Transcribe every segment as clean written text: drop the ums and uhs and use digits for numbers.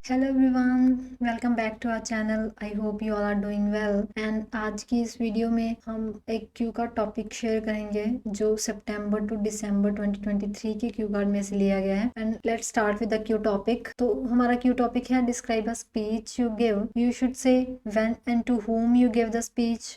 Hello everyone, welcome back to our channel. I hope you all are doing well. And आज की इस video में हम एक क्यू कार्ड टॉपिक शेयर करेंगे जो सितंबर टू दिसंबर 2023 के क्यू कार्ड में से लिया गया है। And let's start with the cue topic. तो हमारा क्यू टॉपिक है describe a speech you gave. You should say when and to whom you gave the speech,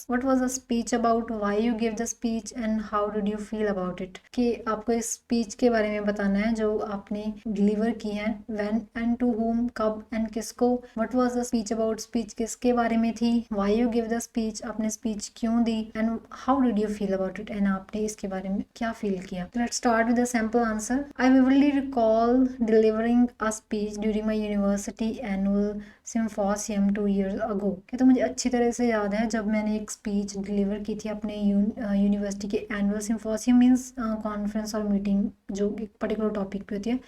what was the speech about, why you gave the speech and how did you feel about it। कि आपको इस speech के बारे में बताना है जो आपने डिलीवर की है। when and to whom, कब एंड किसको। what was the speech about, speech किसके बारे में थी। why you give the speech, आपने स्पीच क्यों दी। And how did you feel about it, एंड आपने इसके बारे में क्या फील किया। let's start with a simple answer. I vividly recall delivering a speech during my university annual सिम्फोसियम 2 years ago। कि तो मुझे अच्छी तरह से याद है जब मैंने एक स्पीच डिलीवर की थी अपने यूनिवर्सिटी के एनुअल सिम्फोसियम मीन्स कॉन्फ्रेंस और मीटिंग जो एक पर्टिकुलर टॉपिक पे होती है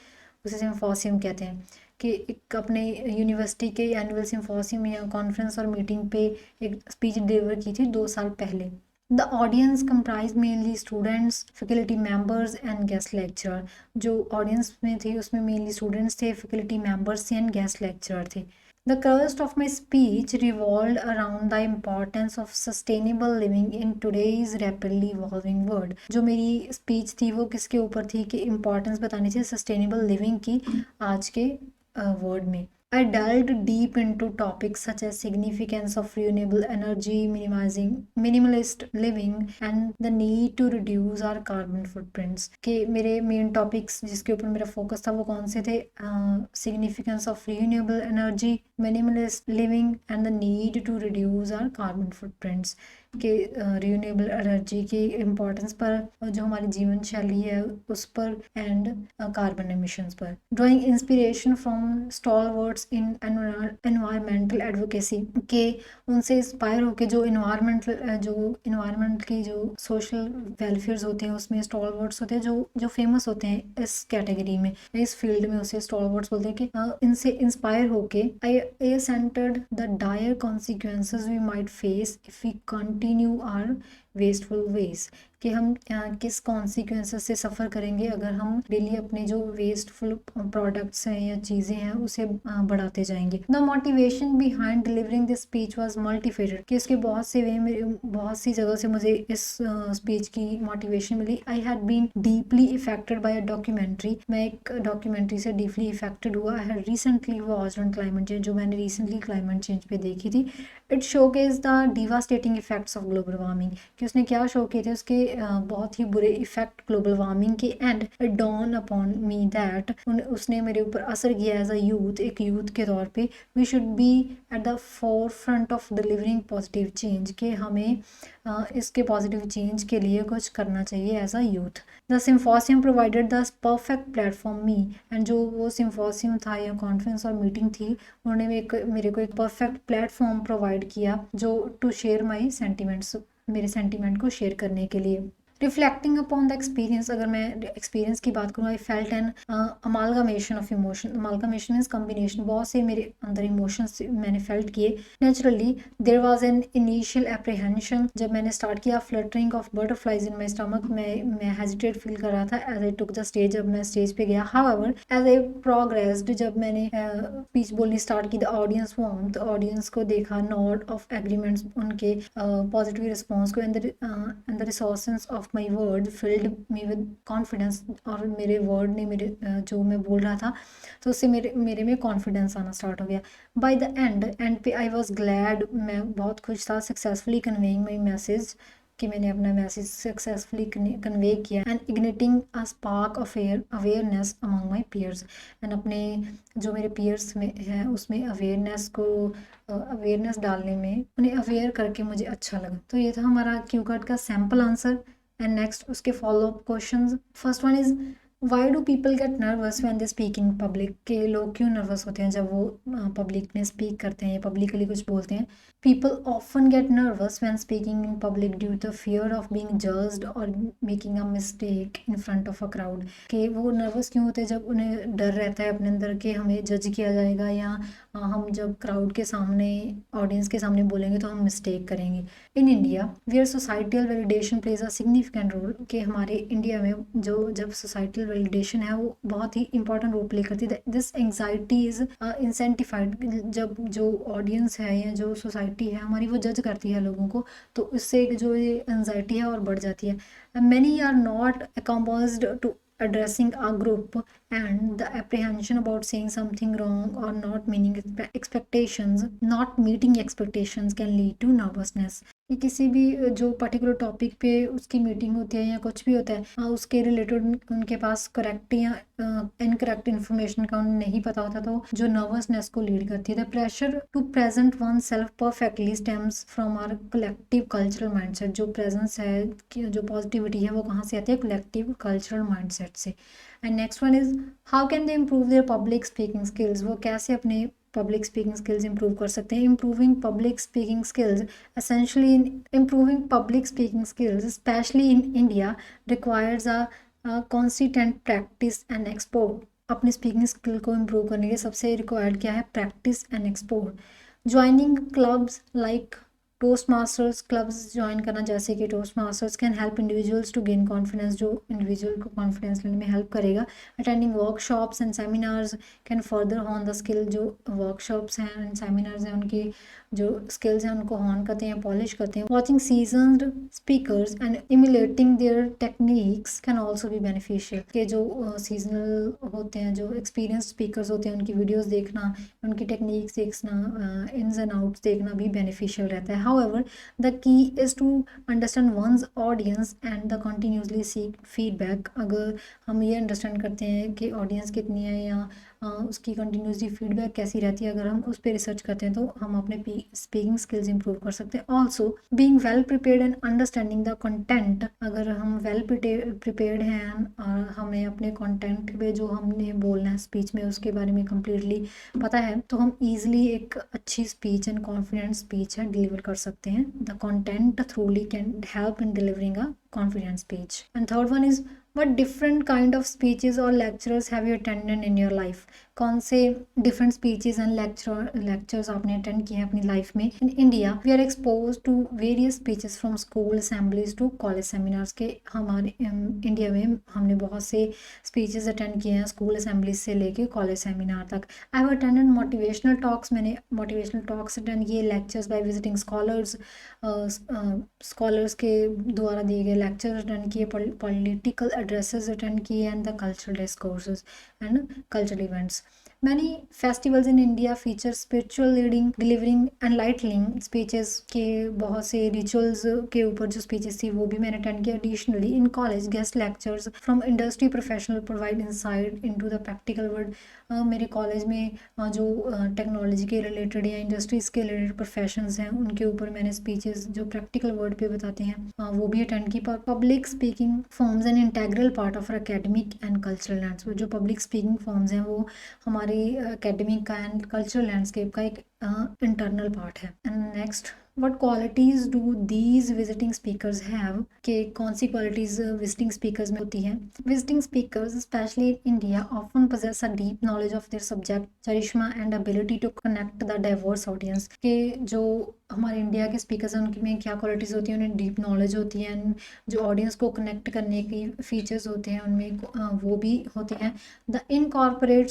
उसे सिम्फोसियम कहते हैं। कि एक अपने यूनिवर्सिटी के एनुअल सिम्फोसियम या कॉन्फ्रेंस और मीटिंग पे एक स्पीच डिलीवर की थी 2 साल पहले। The audience comprised mainly students, faculty members and guest lecturer। जो ऑडियंस में थे उसमें मेनली स्टूडेंट्स थे, फैकल्टी मेंबर्स थे एंड गेस्ट लेक्चरर थे। The crust of my speech revolved around the importance of sustainable living in today's rapidly evolving world। जो मेरी speech थी वो किसके ऊपर थी कि इम्पोर्टेंस बतानी थी सस्टेनेबल लिविंग की आज के वर्ल्ड में। I delved deep into topics such as significance of renewable energy, minimizing minimalist living and the need to reduce our carbon footprints। कि मेरे मेन टॉपिक्स जिसके ऊपर मेरा फोकस था वो कौन से थे। Significance of renewable energy, minimalist living and the need to reduce our carbon footprints. के रिन्यूएबल एनर्जी की इम्पोर्टेंस पर, जो हमारी जीवन शैली है उस पर एंड कार्बन एमिशंस पर। Drawing inspiration from stalwarts in environmental advocacy. के उनसे इंस्पायर होकर जो इन्वायरमेंट की जो सोशल वेलफेयर्स होते हैं उसमें स्टॉलवर्ड्स होते हैं जो फेमस होते हैं इस कैटेगरी में, इस फील्ड में उसे स्टॉलवर्ड्स बोलते हैं। कि इनसे इंस्पायर होके I centered the dire consequences we might face if we continue our wasteful ways. कि हम किस कॉन्सिक्वेंसेस से सफ़र करेंगे अगर हम डेली अपने जो वेस्टफुल प्रोडक्ट्स हैं या चीज़ें हैं उसे बढ़ाते जाएंगे। The motivation behind delivering this speech was multifaceted. कि इसके बहुत से वे मेरे बहुत सी जगह से मुझे इस स्पीच की मोटिवेशन मिली। I had been deeply affected by a documentary. मैं एक डॉक्यूमेंट्री से डीपली इफेक्टेड हुआ। I had recently watched on climate change, जो मैंने रिसेंटली क्लाइमेट चेंज पे देखी थी। It showcase the devastating effects of global warming. कि उसने क्या शो किए थे, उसके बहुत ही बुरे इफेक्ट ग्लोबल वार्मिंग के। And it dawn upon me that, उसने मेरे ऊपर असर किया एज अ यूथ, एक यूथ के तौर पे। We should be at the forefront of delivering positive change. के हमें इसके पॉजिटिव चेंज के लिए कुछ करना चाहिए as a youth. The symposium provided the perfect platform me. And जो वो सिम्फोसियम था या कॉन्फ्रेंस और मीटिंग थी उन्होंने मेरे को एक परफेक्ट प्लेटफॉर्म प्रोवाइड किया जो टू शेयर माई सेंटिमेंट्स, मेरे सेंटिमेंट को शेयर करने के लिए। रिफ्लेक्टिंग अपॉन द एक्सपीरियंस, अगर मैं एक्सपीरियंस की बात करूँ, I felt an amalgamation of emotion. Amalgamation means combination, बहुत से मेरे अंदर इमोशंस मैंने फेल्ट किए। Naturally there was an initial apprehension, जब मैंने स्टार्ट किया। Fluttering of butterflies in my stomach, मैं हेजिटेट फील कर रहा था as I took the stage, जब मैं स्टेज पे गया। हाउएवर एज आई प्रोग्रेस्ड, जब मैंने स्पीच बोलनी स्टार्ट की, द ऑडियंस वार्म्ड, ऑडियंस को देखा, नॉड ऑफ एग्रीमेंट्स, उनके पॉजिटिव रिस्पॉन्स को। And the resources of my word field me with confidence, और मेरे वर्ड ने मेरे जो मैं बोल रहा था तो उससे मेरे में कॉन्फिडेंस आना स्टार्ट हो गया। बाय द एंड पे आई वॉज ग्लैड, मैं बहुत खुश था। सक्सेसफुली कन्वेइंग माई मैसेज, कि मैंने अपना मैसेज सक्सेसफुली कन्वे किया। And igniting a spark of awareness among my peers. And अपने जो मेरे पीयर्स में है उसमें अवेयरनेस डालने में, उन्हें अवेयर करके मुझे अच्छा लगा। तो ये था हमारा क्यू कार्ड का सैम्पल आंसर। एंड नेक्स्ट उसके follow up questions. First one is why do people get nervous when they speak in public. के लोग क्यों नर्वस होते हैं जब वो पब्लिक में स्पीक करते हैं या पब्लिकली कुछ बोलते हैं। People often get nervous when speaking in public due to fear of being judged और making a mistake in front of a crowd. कि वो नर्वस क्यों होते हैं जब उन्हें डर रहता है अपने अंदर कि हमें जज किया जाएगा, या हम जब क्राउड के सामने, ऑडियंस के सामने बोलेंगे तो हम मिस्टेक करेंगे। In India where societal validation plays a significant role. कि हमारे इंडिया में जब सोसाइटल वैलिडेशन है वो बहुत ही इंपॉर्टेंट रोल प्ले करती है। दिस एंग्जाइटी इज इंसेंटिफाइड, जब जो ऑडियंस है या जो सोसाइटी है हमारी वो जज करती है लोगों को, तो इससे जो ये एंग्जाइटी है और बढ़ जाती है। Many are not accustomed to addressing a group, and the apprehension about saying something wrong or not meeting expectations can lead to nervousness। कि किसी भी जो पर्टिकुलर टॉपिक पे उसकी मीटिंग होती है या कुछ भी होता है उसके रिलेटेड उनके पास करेक्ट या इनकरेक्ट इन्फॉर्मेशन का उन्हें नहीं पता होता, तो जो नर्वसनेस को लीड करती है। The pressure to present oneself perfectly stems from our collective cultural mindset. जो प्रेजेंस है कि जो पॉजिटिविटी है वो कहाँ से आती है? कलेक्टिव कल्चरल माइंडसेट से। And next one is how can they improve their public speaking skills. वो कैसे अपने पब्लिक स्पीकिंग स्किल्स इंप्रूव कर सकते हैं? Improving public speaking skills essentially in improving public speaking skills, especially in India, requires a consistent practice and export। अपने speaking skill को improve करने के सबसे रिक्वायर्ड क्या है? Practice and export. Joining clubs like Toastmasters, clubs join करना जैसे कि Toastmasters can help individuals to gain confidence, जो इंडिविजुअल को कॉन्फिडेंस लेने में हेल्प करेगा। Attending workshops and seminars can further hone the skill. जो वर्कशॉप्स हैं एंड सेमिनार्स हैं उनकी जो स्किल्स हैं उनको हॉन करते हैं, पॉलिश करते हैं। Watching seasoned speakers and emulating their techniques can also भी बेनिफिशियल। के जो सीजनल होते हैं, जो एक्सपीरियंस स्पीकर्स होते हैं, उनकी वीडियोज़ देखना, उनकी टेक्निक्स देखना, इन्स एंड आउट्स देखना भी बेनिफिशियल रहता है। However, the key is to understand one's audience and the continuously seek feedback। अगर हम ये अंडरस्टैंड करते हैं कि ऑडियंस कितनी है या उसकी कंटिन्यूसली फीडबैक कैसी रहती है, अगर हम उस पर रिसर्च करते हैं तो हम अपने स्पीकिंग स्किल्स इंप्रूव कर सकते हैं। Also being well prepared and understanding the content. अगर हम वेल प्रिपेयर्ड हैं और हमें अपने कंटेंट पे जो हमने बोलना है स्पीच में उसके बारे में कम्प्लीटली पता है, तो हम ईजिली एक अच्छी स्पीच एंड कॉन्फिडेंट स्पीच है डिलीवर कर सकते हैं। The content थ्रूली can help in delivering a confident speech. And third one is what different kind of speeches or lectures have you attended in your life? कौन से different speeches and lectures आपने attend किए हैं अपनी life में? In India, we are exposed to various speeches from school assemblies to college seminars। के हमारे India में हमने बहुत से speeches attend किए हैं स्कूल assemblies से लेके college seminar तक। I have attended motivational talks। मैंने motivational talks attend किए, lectures by visiting scholars, scholars के द्वारा दिए गए lectures attend किए, political addresses attend किए and the cultural discourses and cultural events। Many festivals in India feature spiritual leading, delivering enlightening speeches। के बहुत से rituals के ऊपर जो speeches थी वो भी मैंने attend किया। Additionally in college guest lectures from industry professional provide insight into the practical world। मेरे कॉलेज में जो टेक्नोलॉजी के रिलेटेड या इंडस्ट्रीज के रिलेटेड प्रोफेशंस हैं उनके ऊपर मैंने स्पीचेस जो प्रैक्टिकल वर्ड पे बताते हैं वो भी अटेंड की। Public speaking forms an integral part of academic and cultural landscape. जो पब्लिक स्पीकिंग फॉर्म्स हैं वो हमारे एकेडमिक का एंड कल्चरल लैंडस्केप का एक इंटरनल पार्ट है। And next, what qualities do these visiting speakers have? के कौन सी qualities visiting speakers में होती हैं? Visiting speakers, especially in India, often possess a deep knowledge of their subject, charisma and ability to connect the diverse audience। के जो हमारे India के speakers हैं उनमें क्या क्वालिटीज़ होती हैं? उन्हें डीप नॉलेज होती है एंड जो ऑडियंस को कनेक्ट करने की फीचर्स होते हैं उनमें वो भी होते हैं। The incorporate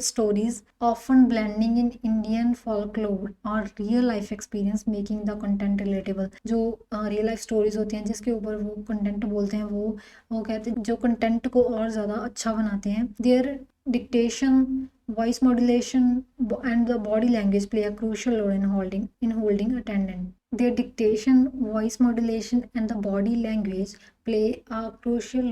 stories often blending in Indian folklore और real life experience making the content relatable. जो रियल लाइफ स्टोरीज होती हैं जिसके ऊपर वो कंटेंट बोलते हैं वो कहते हैं जो कंटेंट को और ज़्यादा अच्छा बनाते हैं। Their diction, voice modulation and the body language play a crucial role in holding attendance। Their dictation, voice modulation and the body language play a crucial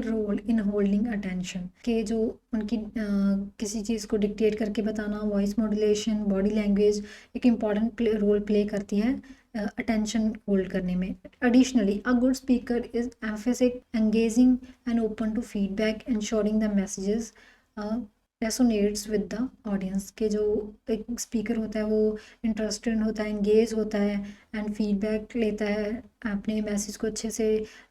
role in holding attention। के जो उनकी किसी चीज़ को डिक्टेट करके बताना, voice modulation, body language एक important role play करती है अटेंशन होल्ड करने में। Additionally a good speaker is emphatic, engaging and open to feedback, ensuring the messages resonates with the audience. के जो एक स्पीकर होता है वो इंटरेस्टेड होता है, एंगेज होता है एंड फीडबैक लेता है, अपने मैसेज को अच्छे से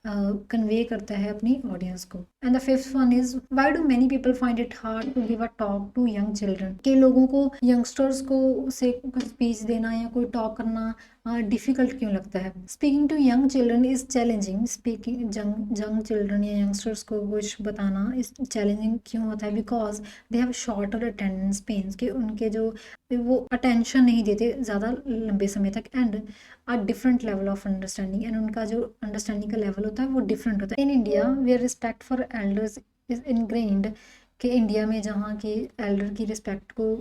कन्वे करता है अपनी ऑडियंस को। And the fifth one is why do many people find it hard to give a talk to young children. के लोगों को यंगस्टर्स को से कुछ स्पीच देना या कोई टॉक करना डिफ़िकल्ट क्यों लगता है। Speaking to young children is challenging, speaking young children या यंगस्टर्स को कुछ बताना इस चैलेंजिंग क्यों होता है, because they have shorter attention spans, कि उनके जो वो अटेंशन नहीं देते ज़्यादा लंबे समय तक, and a different level of understanding, and उनका जो अंडरस्टैंडिंग का लेवल होता है वो डिफरेंट होता है। In India where respect for elders is ingrained, कि इंडिया में जहाँ की एल्डर की रिस्पेक्ट को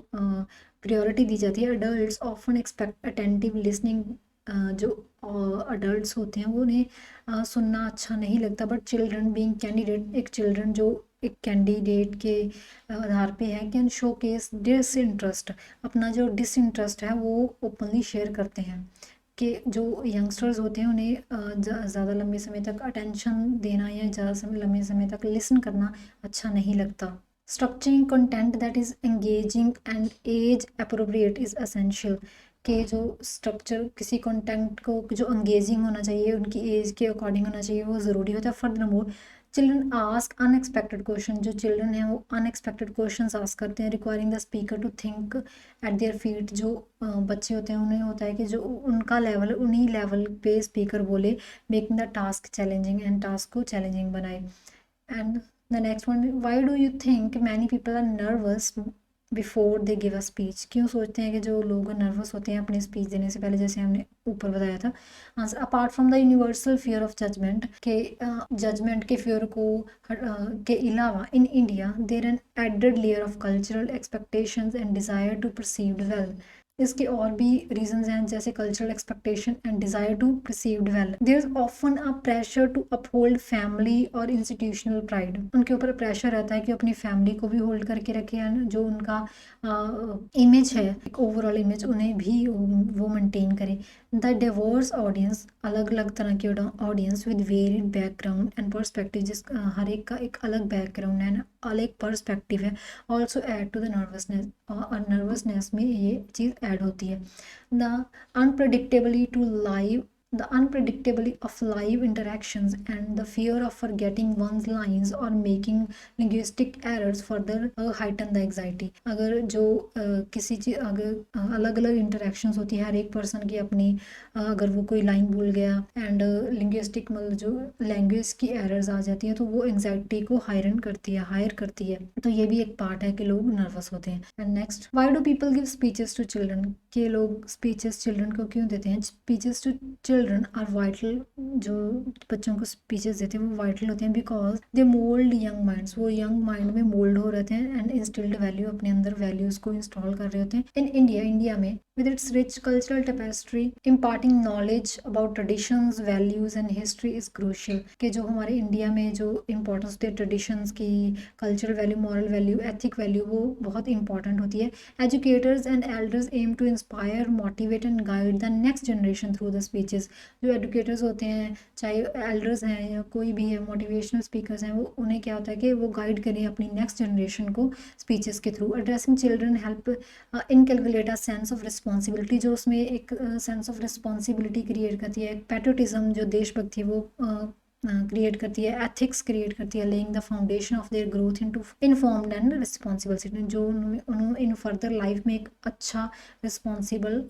प्रायोरिटी दी जाती है, adult often expect attentive listening, जो अडल्ट होते हैं वो उन्हें सुनना अच्छा नहीं लगता, बट चिल्ड्रन बीइंग कैंडिडेट, एक चिल्ड्रन जो एक कैंडिडेट के आधार पे है, कैन शो केस डिसइंटरेस्ट, अपना जो डिसइंटरेस्ट है वो ओपनली शेयर करते हैं, कि जो यंगस्टर्स होते हैं उन्हें ज़्यादा लंबे समय तक अटेंशन देना या ज़्यादा लंबे समय तक लिसन करना अच्छा नहीं लगता। Structuring content that is engaging and age appropriate is essential, के जो स्ट्रक्चर किसी कंटेंट को जो एंगेजिंग होना चाहिए, उनकी एज के अकॉर्डिंग होना चाहिए, वो ज़रूरी होता है। Furthermore children ask unexpected question, जो चिल्ड्रन हैं वो अनएक्सपेक्टेड क्वेश्चन आस्क करते हैं, requiring the speaker to think at their feet, जो बच्चे होते हैं उन्हें होता है कि जो उनका लेवल उन्हीं लेवल पे स्पीकर बोले, making the task challenging, and task को चैलेंजिंग बनाए। And the next one, why do you think many people are nervous before they give a speech, क्यों सोचते हैं कि जो लोग नर्वस होते हैं अपनी स्पीच देने से पहले, जैसे हमने ऊपर बताया था answer. Apart from the universal fear of judgement, के जजमेंट के फियर को के अलावा in India there an added layer of cultural expectations and desire to perceived well, इसके और भी रीजंस हैं, जैसे cultural expectation and desire to perceived well. There is often a pressure to uphold family और institutional pride, उनके ऊपर pressure रहता है कि अपनी फैमिली को भी होल्ड करके रखे, एंड जो उनका इमेज है, एक ओवरऑल इमेज, उन्हें भी वो मेंटेन करें। द डिवोर्स ऑडियंस, अलग अलग तरह की audience with varied background and perspective, जिस हर एक का एक अलग बैकग्राउंड है, अलग पर्सपेक्टिव है, also add to the nervousness, और नर्वसनेस में ये चीज़ ऐड होती है। The unpredictably to live the unpredictability of live interactions and the fear of forgetting one's lines or making linguistic errors further heighten the anxiety। अगर जो किसी चीज अगर अलग अलग इंटरेक्शंस होती है हर एक पर्सन की अपनी, अगर वो कोई लाइन भूल गया एंड लिंग्विस्टिक मतलब जो लैंग्वेज की एरर्स आ जाती है, तो वो एंग्जाइटी को हायर करती है, तो ये भी एक पार्ट है कि लोग नर्वस होते हैं। And next, why do people give speeches to children, के लोग स्पीचेस चिल्ड्रन को क्यों देते हैं। Speeches to children are vital, जो बच्चों को स्पीचेस देते हैं वो वाइटल होते हैं, because they mould young minds, वो यंग माइंड में मोल्ड हो रहते हैं, एंड इंस्टिल्ड वैल्यू, अपने अंदर वैल्यूज को इंस्टॉल कर रहे होते हैं। इन इंडिया में with its rich cultural tapestry, imparting knowledge about traditions, values and history is crucial, कि जो हमारे इंडिया में जो इम्पोर्टेंस होती है ट्रेडिशंस की, cultural value, moral value, ethic value, वो बहुत इंपॉर्टेंट होती है। Educators and elders aim to inspire, motivate and guide the next generation through the speeches, जो एजुकेटर्स होते हैं, चाहे एल्डर्स हैं या कोई भी है, मोटिवेशनल स्पीकर्स हैं, वो उन्हें क्या होता है कि वो गाइड करें अपनी नेक्स्ट जनरेशन को स्पीचेस के through. Addressing children help inculcate a sense of responsibility, जो उसमें एक सेंस ऑफ रिस्पॉन्सिबिलिटी क्रिएट करती है, एक पैट्रियोटिज्म जो देशभक्ति है वो क्रिएट करती है, एथिक्स क्रिएट करती है, laying the foundation of their growth into informed and responsible citizen, जो उन्होंने इन फर्दर लाइफ में एक अच्छा रिस्पॉन्सिबल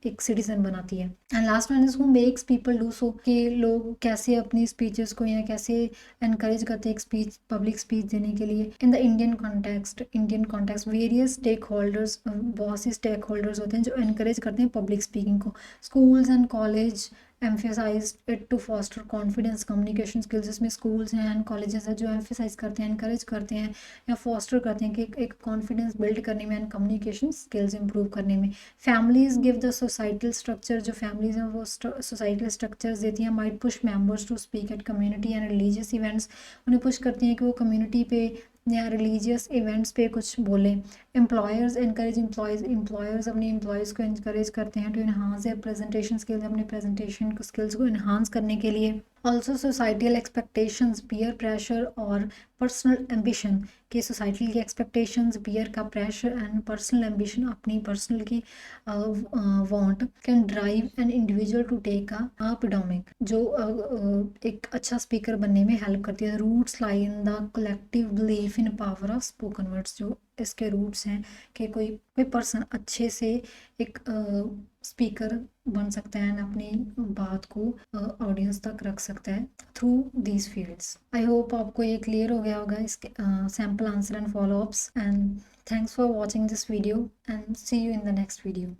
एक सिटीजन बनाती है। And last one is who makes people do so, कि लोग कैसे अपनी स्पीचेस को या कैसे एनकरेज करते हैं एक स्पीच, पब्लिक स्पीच देने के लिए। In the Indian context various stakeholders, बहुत सी स्टेक होल्डर्स होते हैं जो एनकरेज करते हैं पब्लिक स्पीकिंग को। Schools and college emphasized it to foster confidence communication skills, जिसमें schools हैं and colleges हैं जो emphasize करते हैं, encourage करते हैं या foster करते हैं कि एक confidence build करने में and communication skills improve करने में। families give the societal structure, जो families हैं वो societal structures देती हैं, might push members to speak at community and religious events, उन्हें push करती हैं कि वो community पे या रिलीजियस इवेंट्स पे कुछ बोलें। एम्प्लॉयर्स एनकरेज एम्प्लॉयर्स अपने एम्प्लॉयज़ को इनकरेज करते हैं to enhance their presentation skills, अपने प्रेजेंटेशन स्किल्स को इन्हांस करने के लिए। Also societal expectations, peer pressure और पर्सनल एम्बिशन, कि सोसाइटी की एक्सपेक्टेशंस, पीयर का प्रेशर एंड पर्सनल एम्बिशन, अपनी पर्सनल की want, can drive an individual to take a podium, जो एक अच्छा स्पीकर बनने में हेल्प करती है। Roots lie in the collective belief in power of spoken words, जो इसके रूट्स हैं कि कोई पर्सन अच्छे से एक स्पीकर बन सकता है एंड अपनी बात को ऑडियंस तक रख सकता है through these fields. I hope आपको ये क्लियर हो गया होगा इसके sample answer and follow ups, and thanks for watching this video and see you in the next video.